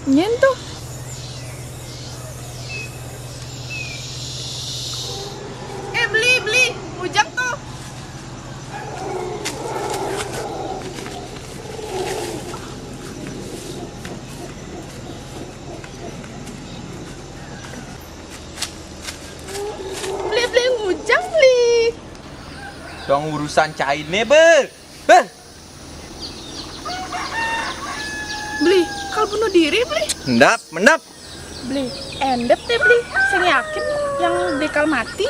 Nyen tuh. Beli. Ujang tuh. Beli Ujang beli. Dong urusan cairnya ber. Beli, kalau bunuh diri beli. Mendap. Beli, endep deh beli. Saya yakin yang bekal mati.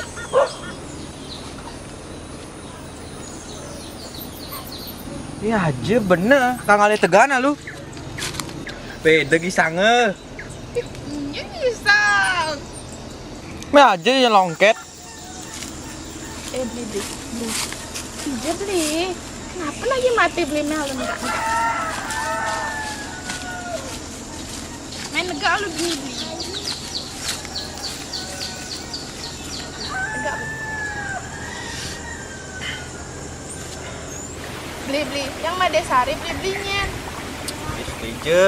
Ya aja bener, Kang Ale tegana lu. Beda gisange. Ini bisa. Me aja yang longket. Beli. Iya beli. Kenapa lagi mati beli malam enggak? Main negak lu beli. Enggak. Beli. Yang Madesari belinya. Istije.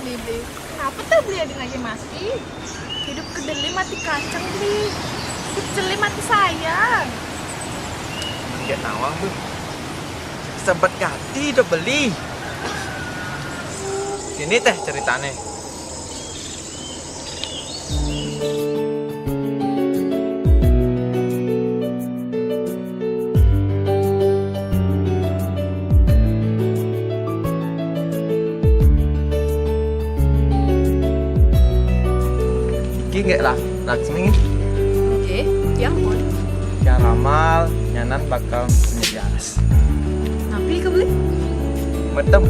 Beli. Kenapa tuh beli ada lagi mati? Hidup kedeli mati kacang beli. Hidup celi mati sayang. Kayak nawang tuh. Sempet ganti udah beli. Ini teh ceritanya. Iki nggak lah, Laksmi. Oke, yang pun. Yang ramal, nyanan bakal menyejas. Napi ke beli? Medem.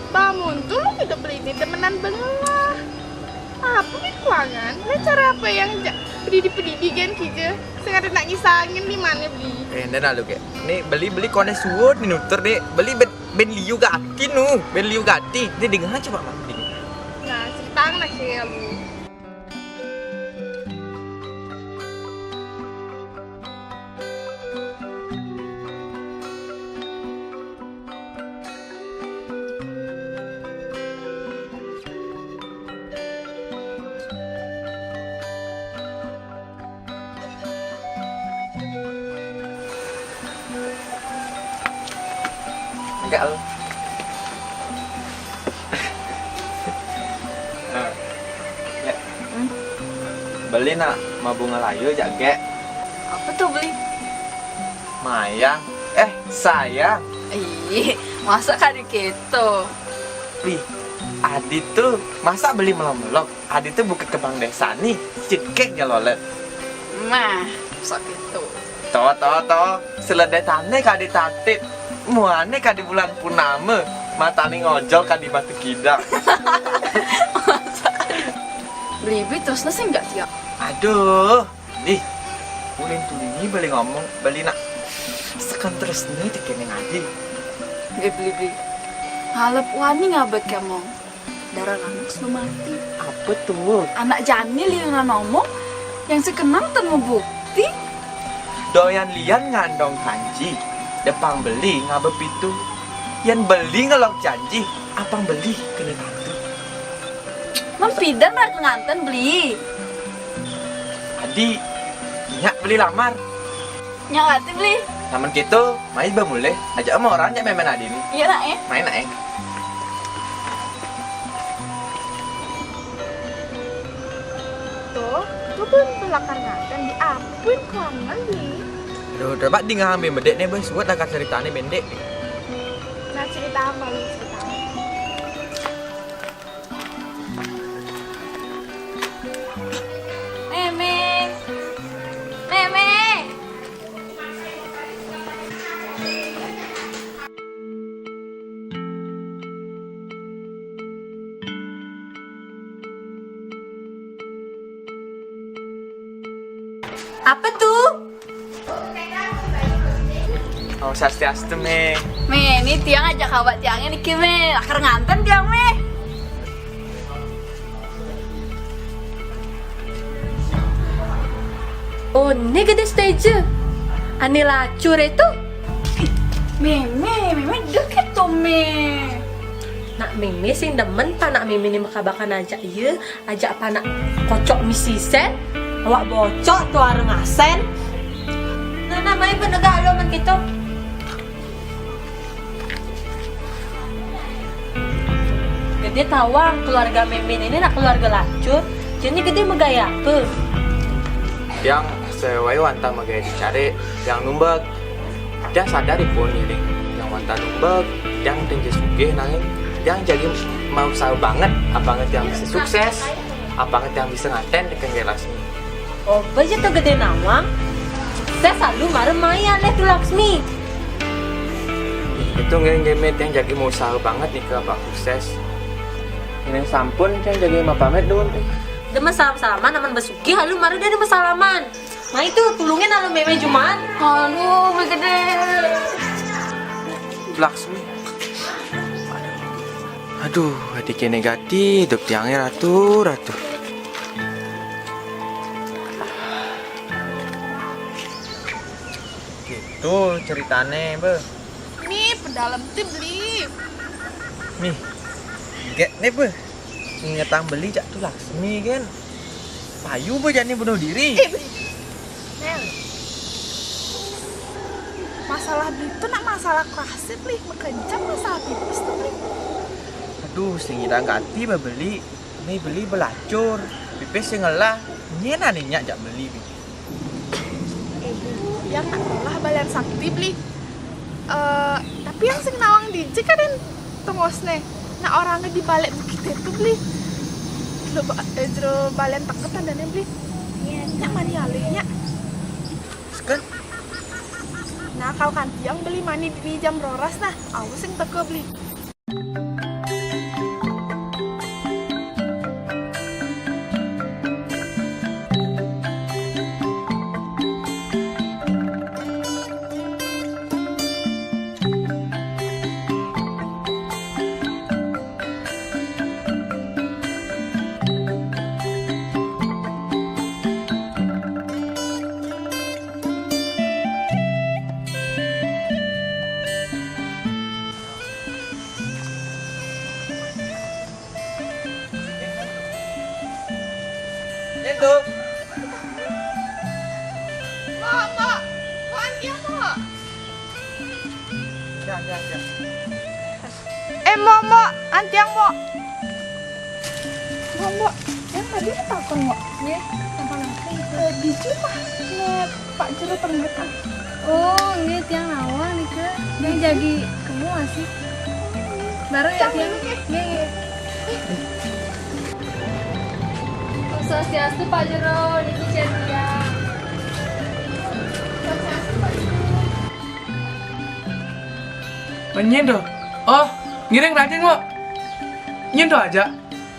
Bangun tuh lu udah beli ini temenan belah. Apa nih keuangan? Ini cara apa yang pedidi kan kija? Sengaja nak ngisangin di mana beli? Ndan lalu kayak. Nih beli kone suwut nih nuter deh. Beli ben liu gati nu. Ben liu gati. Dia dengar coba mandi. Nah, cerita nak sih lu. Enggak lu. Ya. Beli nak mau bunga layu jage. Apa tuh beli? Mayang. Sayang. Ih, masa kali gitu? Ih, Adi tuh masa beli melom-melom? Adi tuh buka ke bank desa nih. Citkek ya lolet. Nah, masa gitu. Toh. Seledai tane kadi tatip. Muane kadi bulan purnama. Matane ngojol kadi batu kidang. Beli terus nasi enggak tiap? Aduh, nih, ulin ini beli ngomong, beli nak sekan terus nih dikenin aja. Beli. Halep wani ngabek kamu. Darah anak sudah mati. Apa tuh? Anak Janil yang ngomong yang sekenal temu bukti. Doyan lian ngandong kanji. Depang beli ngabep itu. Yang beli ngelok janji. Apang beli kena bantu. Mempidan rak nganten beli. Adi, nyak beli lamar. Nyangati beli. Namun gitu, main bemuleh. Ajak sama orang nyak main adi nih. Iya nak ya. Main nak Tuh, tuh pun belakang ngaten diampun kuangan nih. Aduh, dapat di ngambil bedek nih, bos. Buat agak ceritanya pendek. Nah cerita apa lu cerita? Meme. Meme. Apa tuh? Oh, sastiastu, me. Me, ini tiang ajak kawat tiangnya nih me. Akar nganten tiang me. Oh, ini gede stage. Ani lacur itu. Meme deket tuh me. Nak mimi sing demen panak mimi ni makabakan ajak iya, ajak panak kocok misisen. Awak bocok tuh areng asen. Nah, namanya penegak lo men gitu. Gede tawang keluarga mimin ini nak keluarga lacur. Jadi gede megaya apa? Yang sewai wanta magaya dicari, yang numbak. Dia sadari pun ini. Yang wanta numbak, yang tenjes sugih nanging. Yang jadi mau saw banget, apa nget yang bisa sukses, apa nget yang bisa ngaten dengan relasi. Oh, baca tuh gede nawang. Saya selalu marah Maya leh tuh Laksmi. Itu ngemet yang jadi mau saw banget nih ke apa sukses. Ini sampun yang jadi mau pamit dulu. Demen salam-salaman, aman besuki, halu marah dia demen salaman. Nah itu, tulungin halu meme cuman. Aduh, me gede. Laksmi. Aduh, adiknya negatif, dok tiangnya ratu. Gitu ceritanya, be. Nih pedalam tuh beli. Nih, gak nih, be. Ngetang beli cak tuh Laksmi kan. Payu be jadi bunuh diri. Nel. Masalah itu nak masalah klasik nih, mekencang masalah tipis tuh nih. Aduh, sing ida ganti be beli. Nih beli belacur. Pipis sing ngelah. Nyena nih nyak jak beli. Be. Yang nak olah balian sakti beli. Tapi yang sing nawang dijek kan tengos nih. Nah orangnya di balik bukit itu beli. Jero balian teket tandanya beli. Nyak mani alihnya. Sekan. Nah kalau kan tiang beli mani di jam roras nah. Awas yang teke beli. Itu. Mbak, tiang mbak. Ya. Mbak, antiang mbak. Mbak, yang tadi takon mbak. Ya, apa lagi? Di rumah nih Pak Jero ternyata. Oh, ini tiang awal nih ke. Yang jadi kamu masih. Baru ya tiang. Iya. Sosiastu Pak Jero, ini Ceria. Menyen doh. Oh, ngiring rajin kok. Nyen doh aja.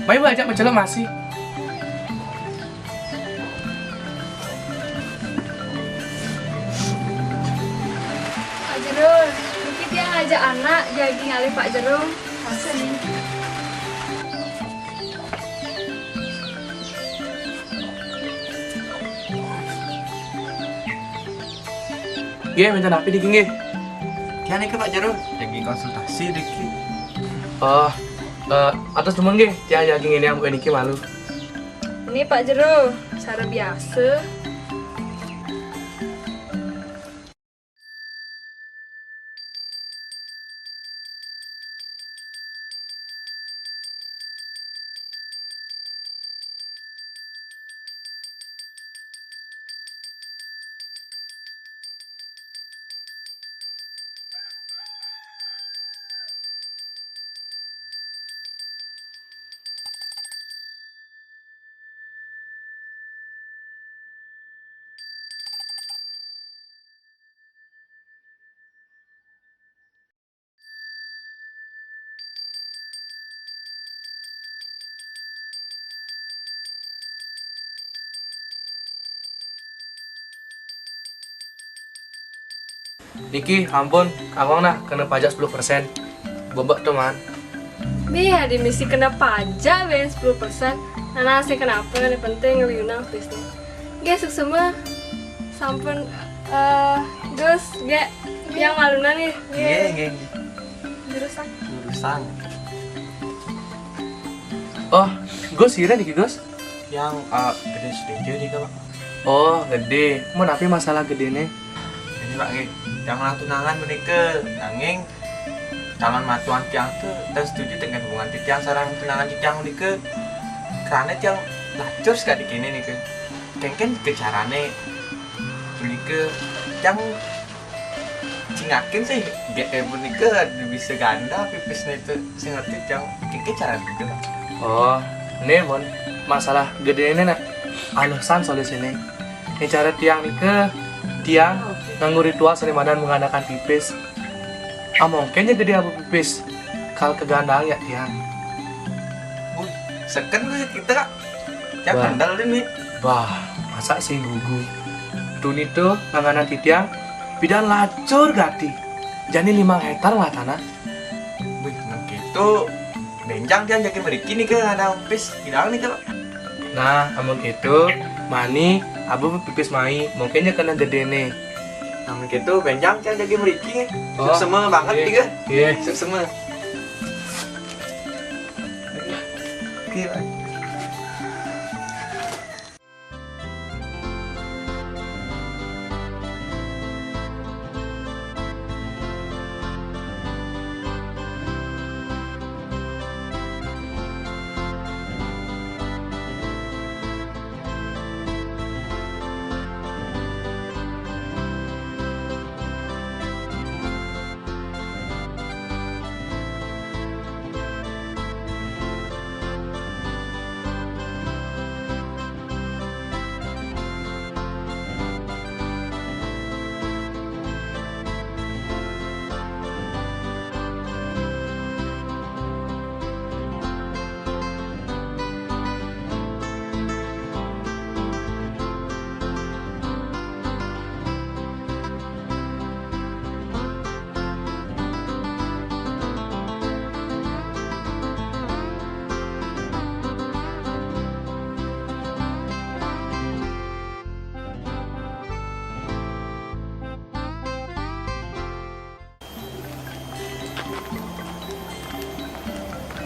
Bayu aja mencelok masih. Pak Jero, mungkin dia ngajak anak jadi ngalih Pak Jero. pasien nih. Ge, minta napi dikit ge. Kian nih ke Pak Jero, lagi konsultasi Diki. Oh, atas temen ge, tiang jaging ini yang bukan Niki malu. Ini Pak Jero, cara biasa. Niki, ampun, awang nah kena pajak 10%. Bobak teman. Biar di misi kena pajak be 10%. Nah, saya kenapa? Yang penting ngeliunang bisnis. Guys, semua sampun Gus, yang malunan nih. Iya. Jurusan. Jurusan Oh, Gus, kira Niki Gus? yang gede sedikit nih Pak. Oh, gede. Mau napi masalah gede nih? Ini Pak Ge, jangan tunangan menikah, nanging calon matuan tiang tuh dan setuju dengan hubungan tiang sarang tunangan tiang menikah. Karena tiang lacur sekali kini nih ke, kengken ke carane menikah tiang cingakin sih, menikah bisa ganda pipisnya itu, saya ngerti tiang kengken cara itu. Oh, ini mon masalah gede ini nak alasan solusinya. Ini cara tiang nikah, tiang nganggo ritual selimadan mengadakan pipis. Mungkinnya gede apa pipis kal kegandaan ya tiang. Seken lu kita kak, tiang Wah. handal ini. Wah, masa sih gugu. Tuh tuh nanganan tiang, bidan lacur gati. Jadi 5 hektar lah tanah. Wih, gitu. Benjang dia jaga beriki nih ke ada pipis, hilang nih kak. Nah, amun itu mani abu pipis mai, mungkinnya kena gede nih. Namun gitu, benjang dia jaga beriki nih. Oh, Semua banget iya. nih ke. Iya. Semua. Gila.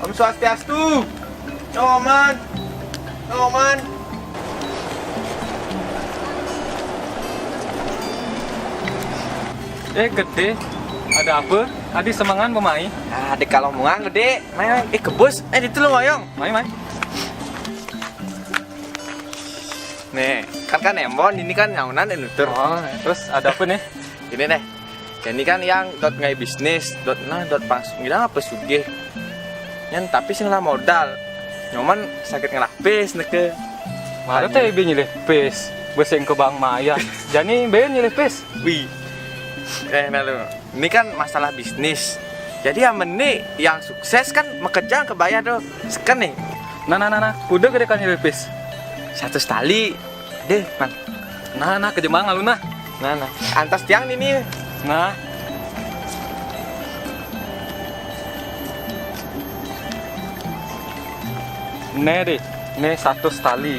Om Swastiastu. Nyoman. Nyoman. Gede, ada apa? Adi semangan pemain. Adik kalau mungang gede. Main. Kebus. Itu lo ngoyong. Main. Nih, kan embon ini kan nyaunan dan nutur. Oh, terus ada apa nih? Ini deh. Ini kan yang dot ngai bisnis, dot pas ngira apa sugih. Yang tapi sing lah modal. Nyoman sakit ngelapis neke. Mari teh ibu nyilih pes, beseng ke Bang Maya. Jadi ibu nyilih pes. Wih. Lalu. Ini kan masalah bisnis. Jadi yang meni yang sukses kan mekerja kebayar tuh. Sekan nih. Nah. Udah gede kan nyilih pes. 100 tali. Deh, man. Nah, kejemang lu nah. Nah. Antas tiang ini. Nah, Ne deh, ne 100 tali.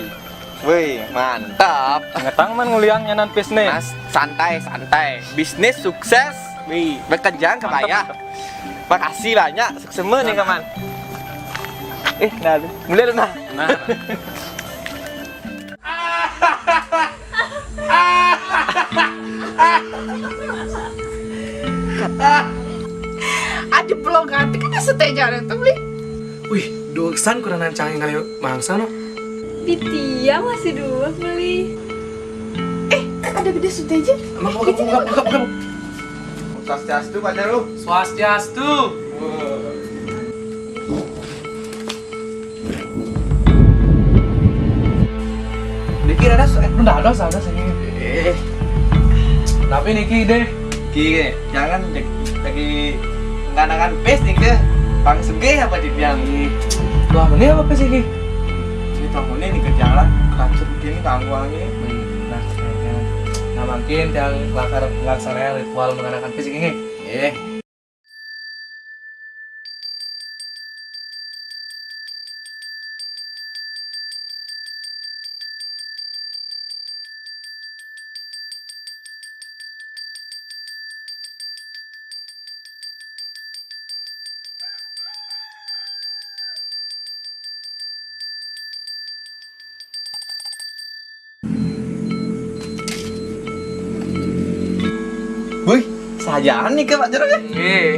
Wih, mantap. Ngetang man nguliang nyanan pes ne. Mas, santai, santai. Bisnis sukses. Wih, bekerja kebaya. Makasih banyak. Sukses nih, kaman. Nah, mulai lu nah. Nah, Ada pelong hati kan seteja tuh beli. Wih, dosan kurang nancangin kali mangsa no. Pitia masih 2 beli. Ada gede seteja. Buka. Swastiastu, Pak Jaru. Swastiastu. Niki ada sini. Tapi Niki deh. Ki, jangan lagi nganakan pes nih ke Bang Suge apa dibilang Wah, ini apa sih Niki? ini tahun ini ke jalan langsung begini tangguang ini. Nah, kayaknya. Nah, mungkin yang laksanakan ritual mengadakan fisik ini. Wih, sajaan nih ke Pak Jaru ya. Iya.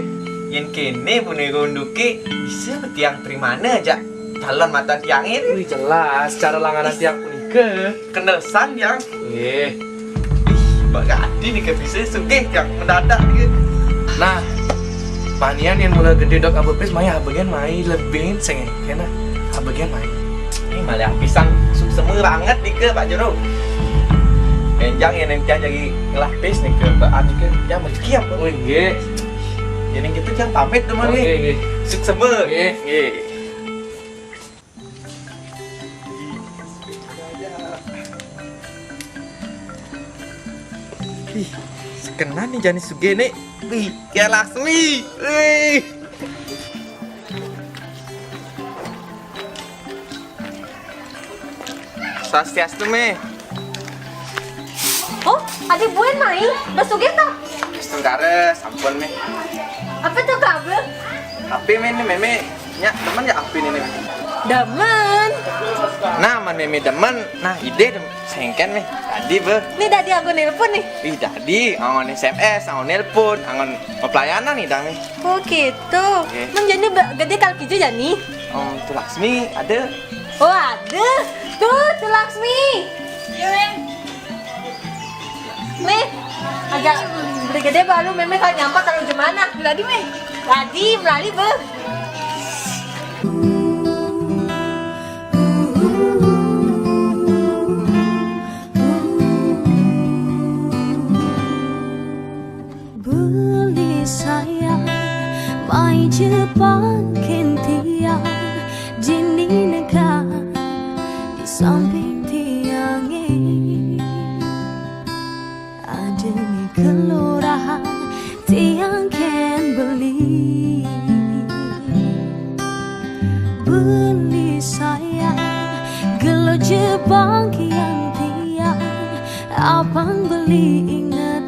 Yang kene punya kunduki bisa tiang terimana aja calon mata tiang ini. Wih, jelas cara langganan tiang unika. Kenelsan yang Iya. Bak Adi nih ke bisa Suge yang mendadak nih. Nah, panian yang mulai gede dok abut pes maya bagian main lebih sengeh kena bagian main. Ini malah pisang sukses banget nih ke Pak Jaru. Enjang yang nanti jadi ngelah pes nih ke Pak Adi ke yang rezeki apa? Oh iya. Jadi gitu jangan pamit teman Oke, nih. oke. Sukses banget. Oke. Ih, sekena nih Jani Suge nih. Wih, kayak Laksmi. Wih. Swastiastu me. Oh, adik buen main? Basugi tak? Tengkare sampun me. Apa tuh kabel? HP me nih meme. Nya teman ya HP ini. Demen. Nah, man meme demen. Nah, ide sengken me. Tadi be. Nih tadi aku nelpon nih. Ih, tadi angon SMS, angon nelpon, angon pelayanan nih dami. Oh gitu. Oke. Menjadi gede kali kijo Jani. Tuh Laksmi ada. Oh ada. Tuh Laksmi. Nih, agak beli gede baru meme kalau nyampak taruh di mana? Beladi meh. Tadi melalui be. Beli sayang mai Jepang kentiang jini negara di samping tiang ini ada nih kelurahan tiang ken beli sayang gelo Jepang kian tiang abang beli ingat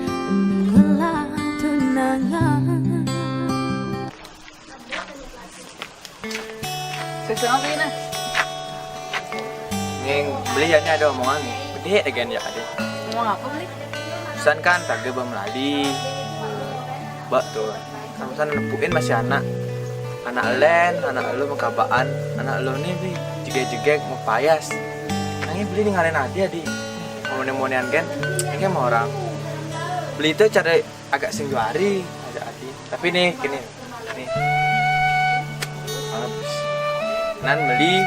mengelah tunangan. Sesuatu ini. Yang beliannya ada omongan nih. Gede deh kan ya ade. Ngomong apa beli? Pesan kan kagak melali. Bak tuh. Kamu sana nepuin masih anak. Anak len, anak lu mekabaan, anak lu nih bi jegek-jegek mau payas. Nangis beli ninggalin aja di. Mau nemonian kan? Ini kan mau orang. Beli itu cara agak singguari ada adi. Tapi nih gini. Nih. Habis. Nan beli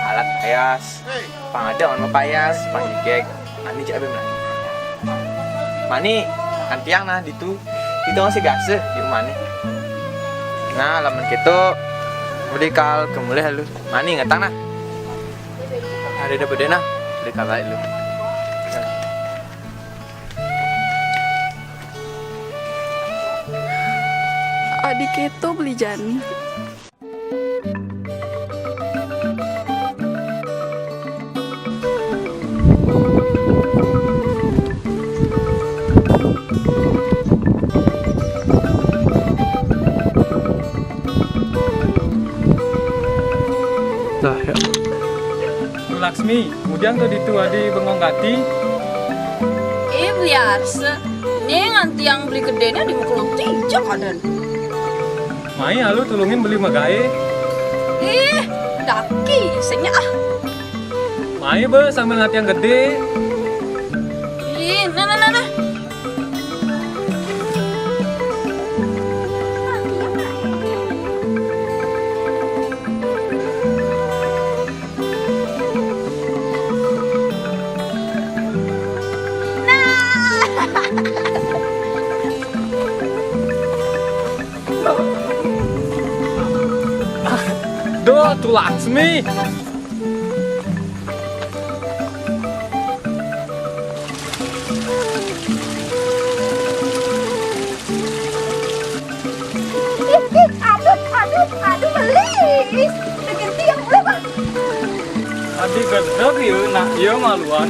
alat payas. Pang ada mau payas, pang jegek. Ani jak be melani. Mani antiang nah ditu. Itu masih gase di rumah nih. Nah, laman gitu beli kal kemulih lu. Mani ngetang nah. Ada beda nah. Beli kal lain lu. Adik itu beli Jani. mi, kemudian tuh itu adi bengong gati. Biar nih nganti yang beli gedenya di mukulung tijak adan. Mai alu tulungin beli magae. Daki senya ah. Mai be sambil ngati yang gede. Nah. Duh, tuh Laksmi. Aduh melis. Dengan tiang lebar. Adi gedeg yuk, nak iya maluan.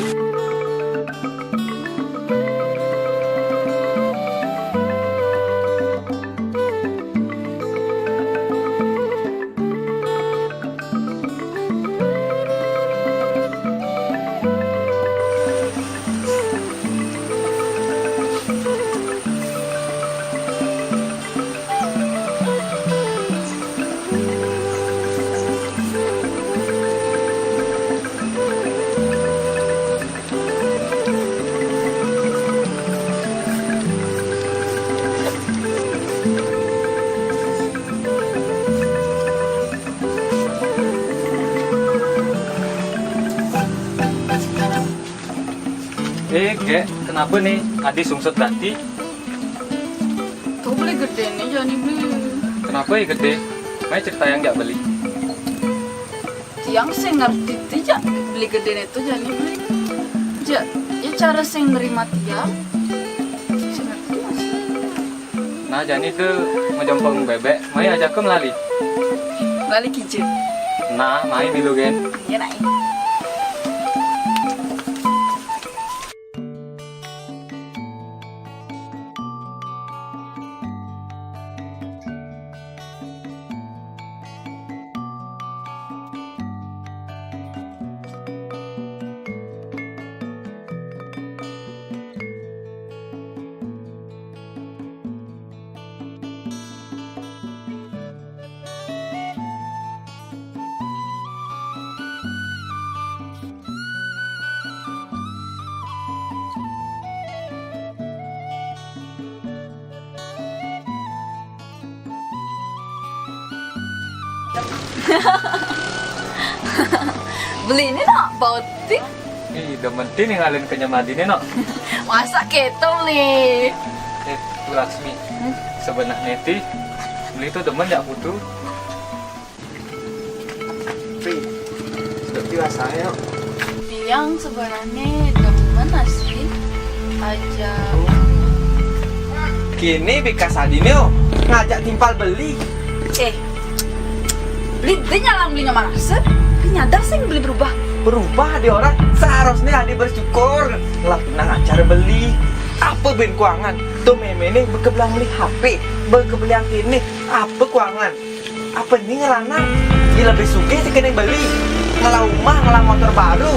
Gek, kenapa nih Adi sungsut ganti? Tuh beli gedenya jangan beli. Kenapa ya gede? Mai cerita yang gak beli. Tiang sih ngerti tidak beli gedenya itu jangan beli. Ya cara sih nerima tiang. Saya ngerti mas. Nah, jadi tuh ngejompong bebek, mai ajak ke melali. Balik hijau. Nah, mai milu gen. Ya naik. Beli ini nak bautik. Ih, demen nih ngalin ke nyamadine no. Masa gitu beli. Tu Laksmi. Sebenarnya ti beli itu demen gak butuh. Pi, sudah biasa ya. Tiang sebenarnya demen sih aja. Kini bikas adineo ngajak timpal beli. Beli dia nyalang belinya marase. Dia nyadar sih beli berubah. Berubah di orang seharusnya adi bersyukur lah pernah acara beli apa ben kuangan tuh meme ini berkebelang beli HP berkebelang ini apa kuangan apa ini ngerana gila lebih suge sih kena beli ngalah rumah ngalah motor baru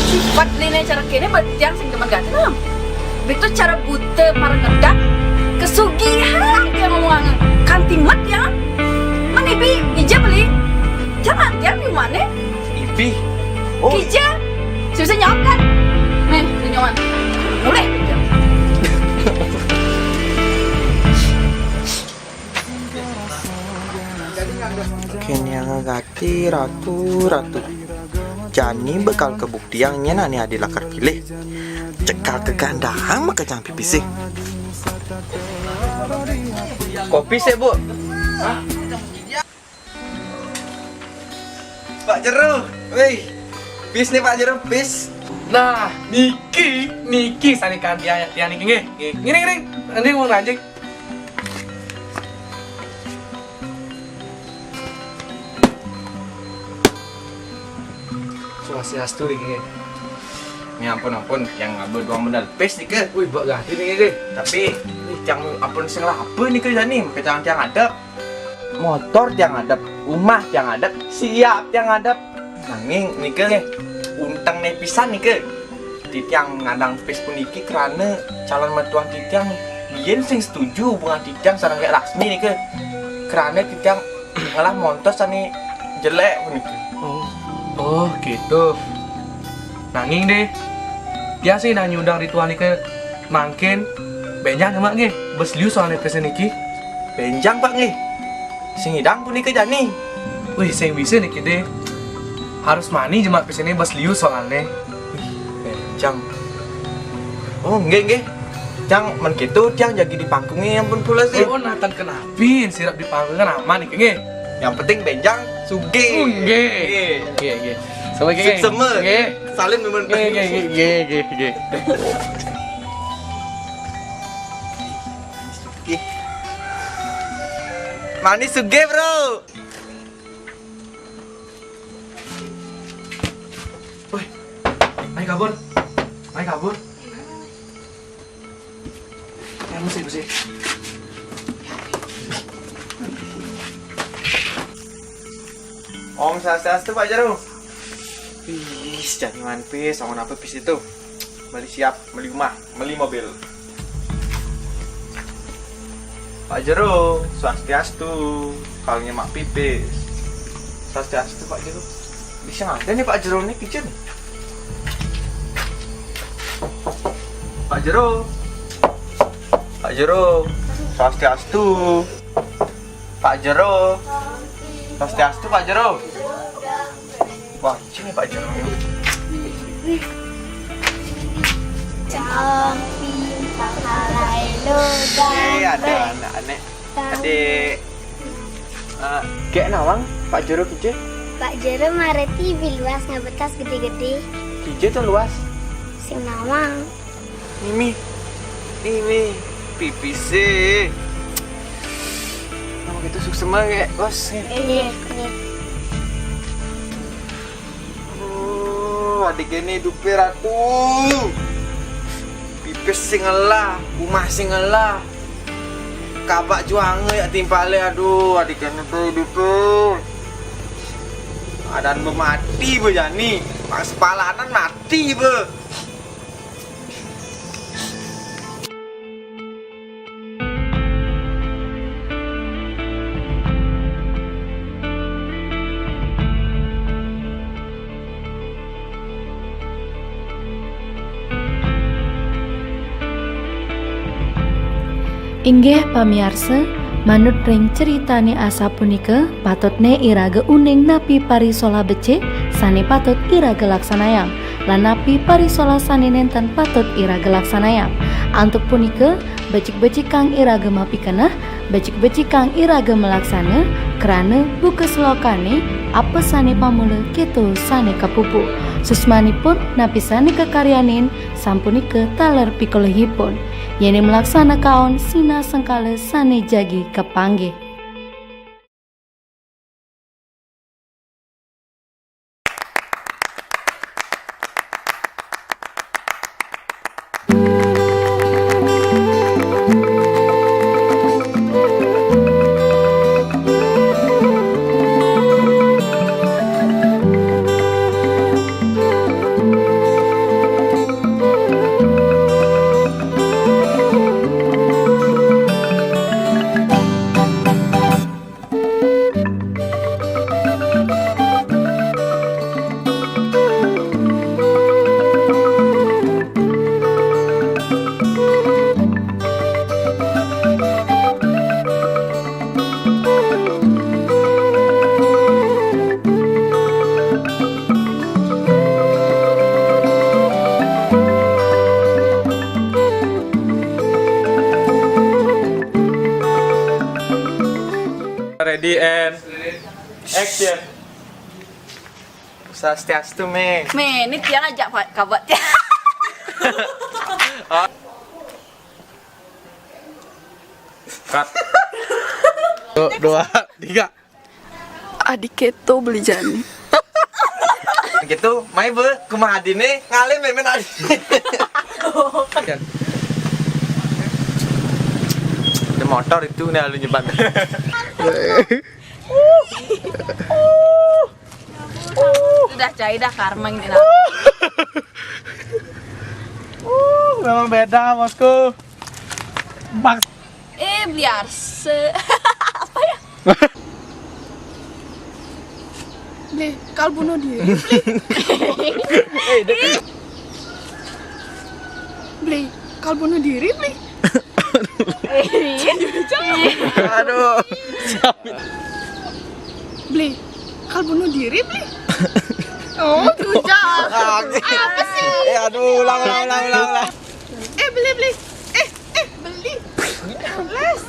Sifat belinya cara kini bertiang sing teman gak tenang. Itu cara buta para ngedak kesugihan dia ngomong kantimat ya. Mana bi ija beli jangan tiang di mana? Ibi oh Ija susah nyokan. Nih pinjaman boleh. kini yang ngagati ratu Jani bekal kebuktiannya nani adi lakar pilih cekal kegandahan maka jangan pipis sih kopi sih bu. Hah? Pak Jero, wih, bis nih Pak Jero, bis. Nah, Niki sanikan tiang Niki nggih. Ngring, nanti mau lanjut. Swastiastu iki. Ya ampun, yang ngabur doang bener pes nih ke. Wih, bak ganti nih nggih. Tapi, yang ampun sing lah apa nih ke Jani, kecang tiang adep. Motor tiang adep, rumah tiang adep, siap tiang adep. Nanging nike untang nih pisan nike. Titiang ngadang pes puniki karena calon mertuan Titiang biyen sing setuju bunga Titiang sareng kayak Laksmi nike. Karena Titiang ngalah montos ane jelek puniki. Oh gitu. Nanging deh, dia sih nang nyundang ritual niki mangkin benjang emak nggih. Bes liu soalnya pesen niki. Benjang Pak nggih. Sing hidang puniki jani. Wih, sing bisa niki deh. Harus mani jemak pesene bes liu soalnya. Benjang. Oh nggih. Jang men kitu Tiang jadi di panggungnya yang pun pula sih. Oh, natan kenapin sirap di panggung kan aman niki nggih. Yang penting benjang sugih. Nggih. Sampai nggih. Suksema. Nggih. Salim memang. Nggih. Manis sugih, Bro. Woi. Ayo kabur. Ya mesti. Om Swastiastu Pak Jaro. Pis, jadi manpis, sama apa pis itu? Beli siap, beli rumah, beli mobil. Pak Jaro, Swastiastu. Kalnya mak pipis. Swastiastu Pak Jaro. Bisa nggak ada nih Pak Jaro nih kitchen. Pak Jaro. Swastiastu. Pak Jaro. Swastiastu Pak Jaro. Wah, sini Pak Jaro. Ada anak-anak. Adik. Kayak nawang Pak Jaro kije. Pak Jero mareti biluas ngabetas gede-gede. Kije tuh luas. Sing nawang. Ini pipis sih. Nama gitu suksema kayak bos. Ini. Adik ini dupe ratu. Pipis sing ngelah, rumah sing ngelah. Kabak juang ya timpale aduh adik ini tuh dupe. Adan mati be jani. Pas palanan mati be. Inggih pamiarsa, manut ring ceritane asa punika patutne iraga uning napi parisola becik sane patut iraga laksanayam lan napi parisola sane nenten patut iraga laksanayam. Antuk punika becik-becik kang iraga mapikenah, becik-becik kang iraga melaksana kerana buka selokane apa sane pamula keto sane kapupu. Susmanipun napi sane kekaryanin sampunika taler pikolehipun. Yene melaksana kaon sina sengkala sane jagi kepanggih. Ready and action. Swastiastu me. Ini Tiang ajak kabat ya. Cut. 2, 3. Adik keto beli jani. Gitu, mai be kumaha adine ngalim memen adi. Ada motor itu nih alu nyebat. Sudah dah cai dah karma ini. Memang beda bosku. Bang. Biar apa ya? Beli, kal bunuh diri. Beli, kal bunuh diri, Beli. Aduh. Beli, kal bunuh diri, Beli. Oh, rujak. Apa sih? Aduh, ulang. Beli. Beli. Kelas.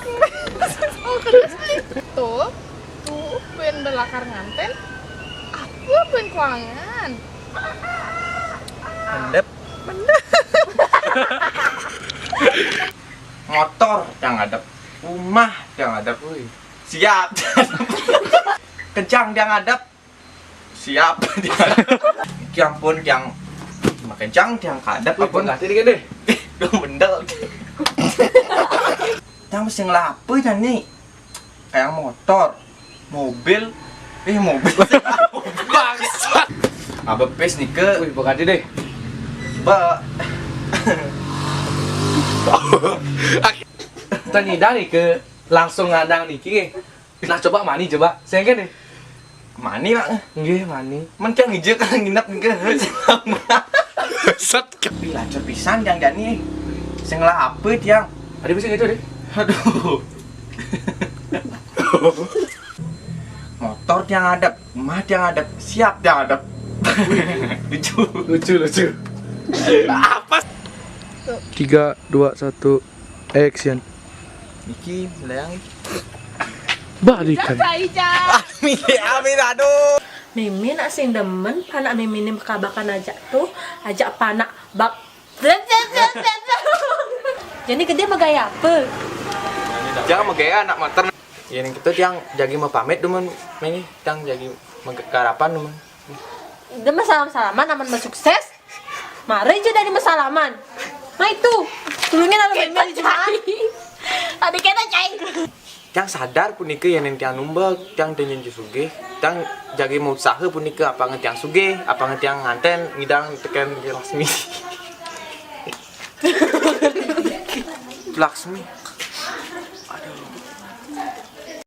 Oh, kelas Beli. Tuh, pen belakar nganten. Apa pen kuangan? Mendep. Motor yang ada, rumah yang ada, siap. Kejang yang ada, siap. Yang pun yang makin jang yang kadap Apa nanti deh? Udah bendel. Yang mesti ngelapu kan nih, kayak motor, mobil, mobil. Bangsat. Apa pes nih ke? Wih, bukan deh. Tanya dari ke langsung ngadang niki. Nah coba mani coba. Saya kan deh. Mani lah. Nggih, mani. Mencang hijau kan nginep ke sama. Set. Lancar pisan yang jani. Sing lapet yang. Ada bisa gitu deh. Aduh. Motor yang ada, rumah yang ada, siap yang ada. Lucu. Apa? 3, 2, 1, action. Niki, layang. Balikan. Amin, aduh. Mimin nak sing demen panak mimin kabakan aja tuh ajak panak bak. Jadi gede megaya apa? Jangan megaya anak motor. Yang kita yang jadi mau pamit demen ini yang jadi karapan demen. Udah masalah-salaman aman sukses. Mari aja dari masalaman. Nah itu, tulungin lalu mimin di Tadi kita cai. Yang sadar pun ike yang yang numbak, yang tenjen suge, yang jadi mau usaha pun ike apa nget yang suge, apa nget yang nganten ngidang tekan Laksmi. Laksmi.